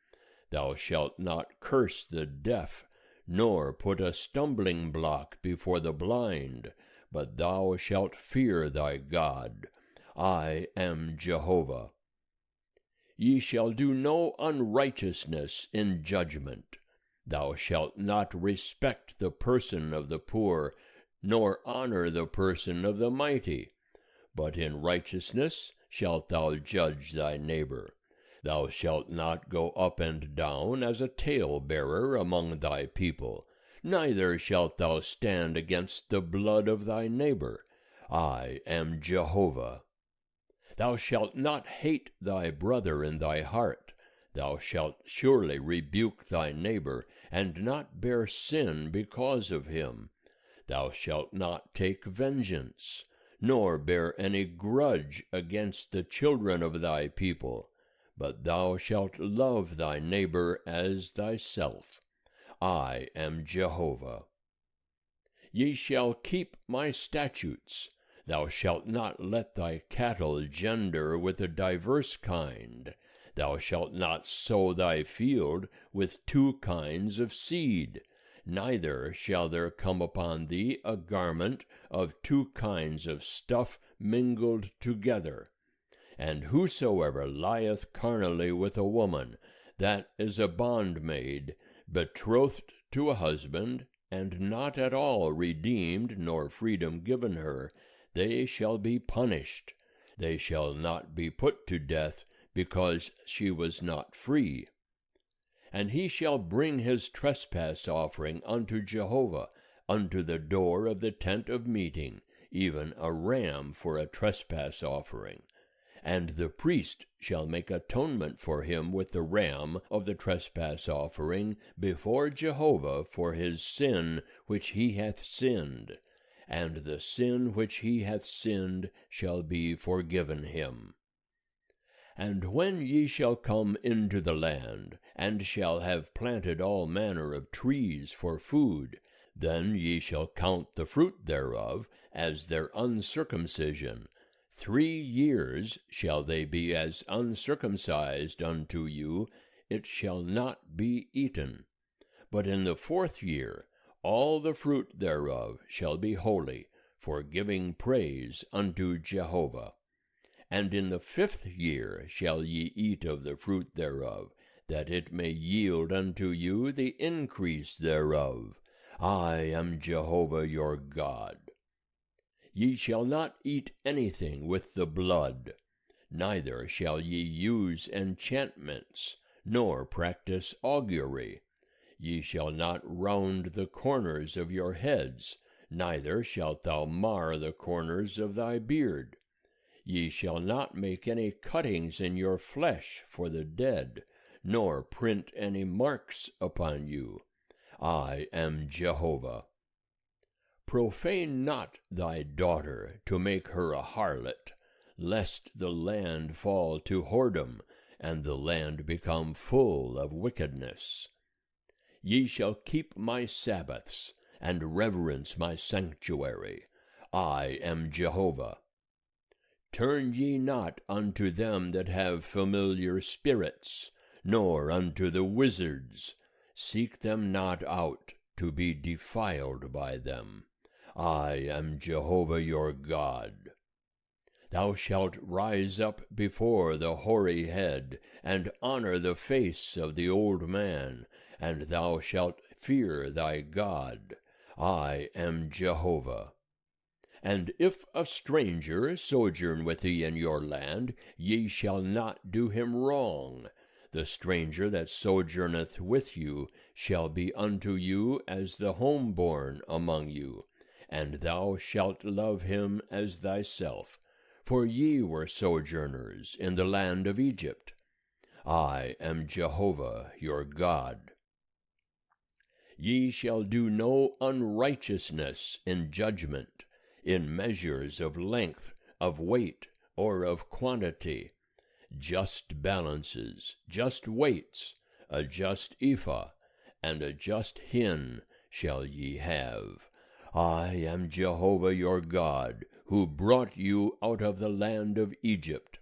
Thou shalt not curse the deaf, nor put a stumbling block before the blind, but thou shalt fear thy God. I am Jehovah. Ye shall do no unrighteousness in judgment. Thou shalt not respect the person of the poor, nor honor the person of the mighty. But in righteousness shalt thou judge thy neighbor. Thou shalt not go up and down as a talebearer among thy people, neither shalt thou stand against the blood of thy neighbor. I am Jehovah. Thou shalt not hate thy brother in thy heart. Thou shalt surely rebuke thy neighbor, and not bear sin because of him. Thou shalt not take vengeance, nor bear any grudge against the children of thy people, but thou shalt love thy neighbor as thyself. I am Jehovah. Ye shall keep my statutes. Thou shalt not let thy cattle gender with a diverse kind. Thou shalt not sow thy field with two kinds of seed. Neither shall there come upon thee a garment of two kinds of stuff mingled together. And whosoever lieth carnally with a woman, that is a bondmaid, betrothed to a husband, and not at all redeemed, nor freedom given her, they shall be punished. They shall not be put to death, because she was not free. And he shall bring his trespass offering unto Jehovah, unto the door of the tent of meeting, even a ram for a trespass offering. And the priest shall make atonement for him with the ram of the trespass offering before Jehovah for his sin which he hath sinned. And the sin which he hath sinned shall be forgiven him. And when ye shall come into the land, and shall have planted all manner of trees for food, then ye shall count the fruit thereof as their uncircumcision. 3 years shall they be as uncircumcised unto you, it shall not be eaten. But in the 4th year all the fruit thereof shall be holy, for giving praise unto Jehovah. And in the 5th year shall ye eat of the fruit thereof, that it may yield unto you the increase thereof. I am Jehovah your God. Ye shall not eat anything with the blood, neither shall ye use enchantments, nor practice augury. Ye shall not round the corners of your heads, neither shalt thou mar the corners of thy beard. Ye shall not make any cuttings in your flesh for the dead, nor print any marks upon you. I am Jehovah. Profane not thy daughter to make her a harlot, lest the land fall to whoredom, and the land become full of wickedness. Ye shall keep my Sabbaths, and reverence my sanctuary. I am Jehovah. Turn ye not unto them that have familiar spirits, nor unto the wizards. Seek them not out to be defiled by them. I am Jehovah your God. Thou shalt rise up before the hoary head, and honor the face of the old man, and thou shalt fear thy God. I am Jehovah. And if a stranger sojourn with thee in your land, ye shall not do him wrong. The stranger that sojourneth with you shall be unto you as the homeborn among you, and thou shalt love him as thyself. For ye were sojourners in the land of Egypt. I am Jehovah your God. Ye shall do no unrighteousness in judgment, in measures of length, of weight, or of quantity. Just balances, just weights, a just ephah, and a just hin shall ye have. I am Jehovah your God, who brought you out of the land of Egypt.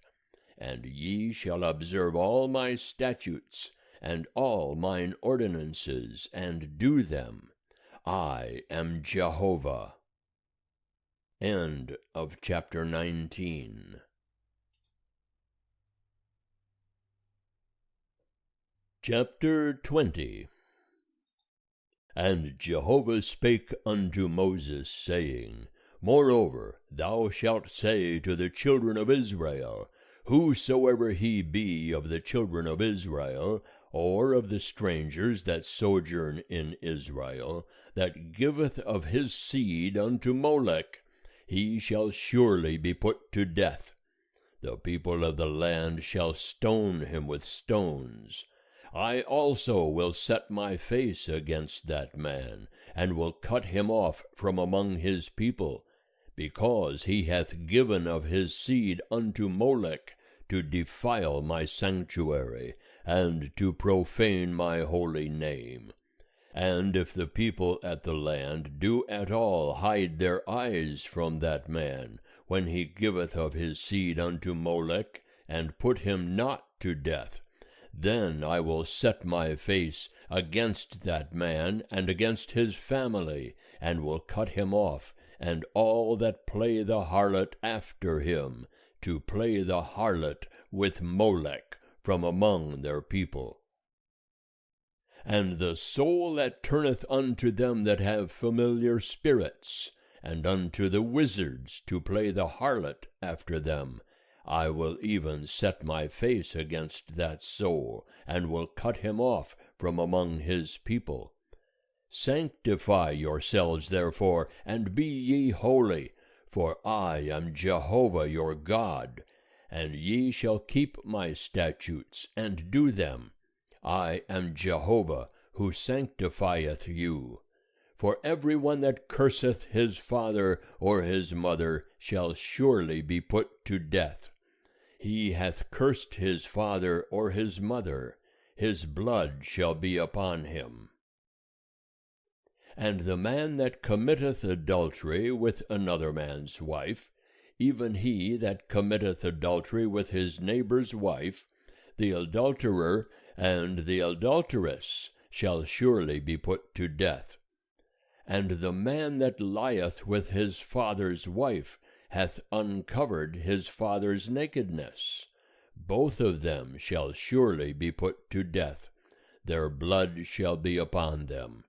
And ye shall observe all my statutes, and all mine ordinances, and do them. I am Jehovah. End of chapter 19. Chapter 20. And Jehovah spake unto Moses, saying, Moreover, thou shalt say to the children of Israel, Whosoever he be of the children of Israel, or of the strangers that sojourn in Israel, that giveth of his seed unto Molech, he shall surely be put to death. The people of the land shall stone him with stones. I also will set my face against that man, and will cut him off from among his people, because he hath given of his seed unto Molech, to defile my sanctuary, and to profane my holy name. And if the people at the land do at all hide their eyes from that man, when he giveth of his seed unto Molech, and put him not to death, then I will set my face against that man and against his family, and will cut him off, and all that play the harlot after him, to play the harlot with Molech from among their people. And the soul that turneth unto them that have familiar spirits, and unto the wizards to play the harlot after them, I will even set my face against that soul, and will cut him off from among his people. Sanctify yourselves therefore, and be ye holy, for I am Jehovah your God. And ye shall keep my statutes, and do them. I am Jehovah, who sanctifieth you. For every one that curseth his father or his mother shall surely be put to death. He hath cursed his father or his mother, his blood shall be upon him. And the man that committeth adultery with another man's wife, even he that committeth adultery with his neighbor's wife, the adulterer and the adulteress shall surely be put to death. And the man that lieth with his father's wife hath uncovered his father's nakedness. Both of them shall surely be put to death. Their blood shall be upon them.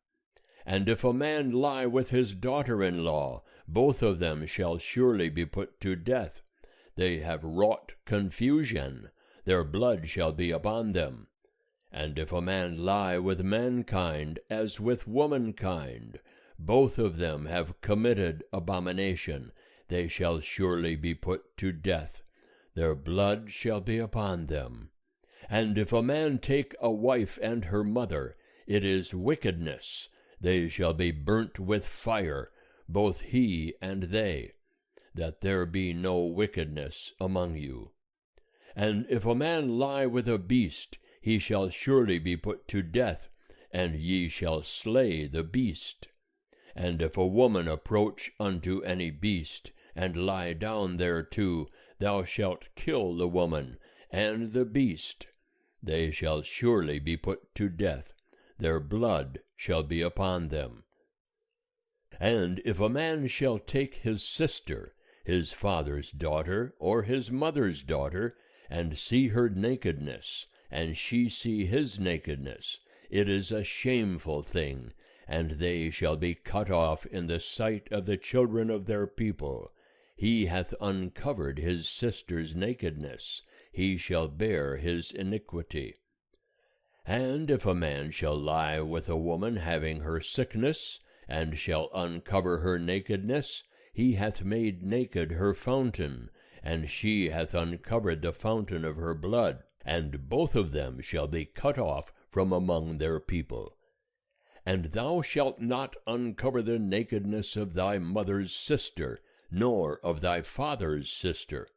And if a man lie with his daughter-in-law, both of them shall surely be put to death. They have wrought confusion, their blood shall be upon them. And if a man lie with mankind as with womankind, both of them have committed abomination, they shall surely be put to death. Their blood shall be upon them. And if a man take a wife and her mother, it is wickedness. They shall be burnt with fire, both he and they, that there be no wickedness among you. And if a man lie with a beast, he shall surely be put to death, and ye shall slay the beast. And if a woman approach unto any beast, and lie down thereto, thou shalt kill the woman and the beast. They shall surely be put to death. Their blood shall be upon them. And if a man shall take his sister, his father's daughter, or his mother's daughter, and see her nakedness, and she see his nakedness, it is a shameful thing, and they shall be cut off in the sight of the children of their people. He hath uncovered his sister's nakedness, he shall bear his iniquity. And if a man shall lie with a woman having her sickness, and shall uncover her nakedness, he hath made naked her fountain, and she hath uncovered the fountain of her blood, and both of them shall be cut off from among their people. And thou shalt not uncover the nakedness of thy mother's sister, nor of thy father's sister,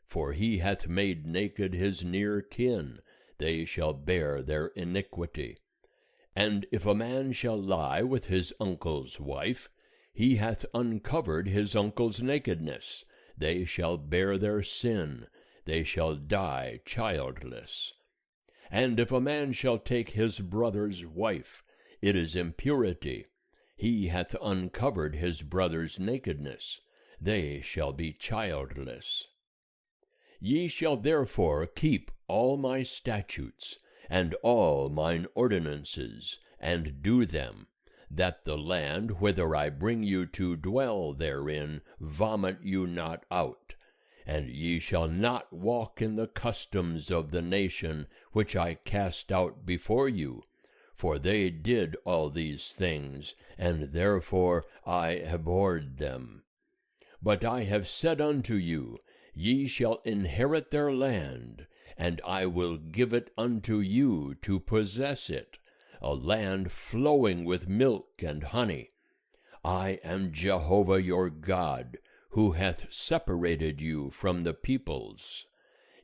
for he hath made naked his near kin, they shall bear their iniquity. And if a man shall lie with his uncle's wife, he hath uncovered his uncle's nakedness, they shall bear their sin, they shall die childless. And if a man shall take his brother's wife, it is impurity, he hath uncovered his brother's nakedness, they shall be childless. Ye shall therefore keep all my statutes, and all mine ordinances, and do them, that the land whither I bring you to dwell therein vomit you not out. And ye shall not walk in the customs of the nation which I cast out before you, for they did all these things, and therefore I abhorred them. But I have said unto you, Ye shall inherit their land, and I will give it unto you to possess it, a land flowing with milk and honey. I am Jehovah your God, who hath separated you from the peoples.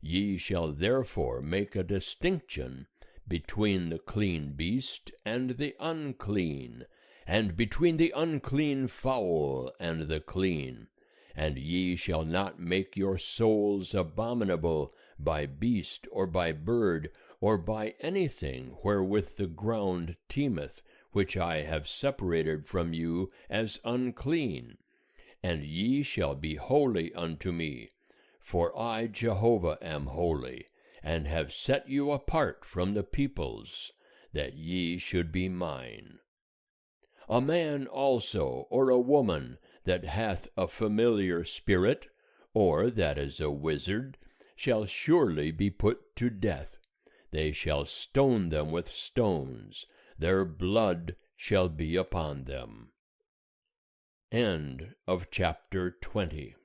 Ye shall therefore make a distinction between the clean beast and the unclean, and between the unclean fowl and the clean. And ye shall not make your souls abominable by beast or by bird, or by anything wherewith the ground teemeth, which I have separated from you as unclean. And ye shall be holy unto me, for I Jehovah am holy, and have set you apart from the peoples, that ye should be mine. A man also, or a woman, that hath a familiar spirit, or that is a wizard, shall surely be put to death. They shall stone them with stones, their blood shall be upon them. End of chapter 20.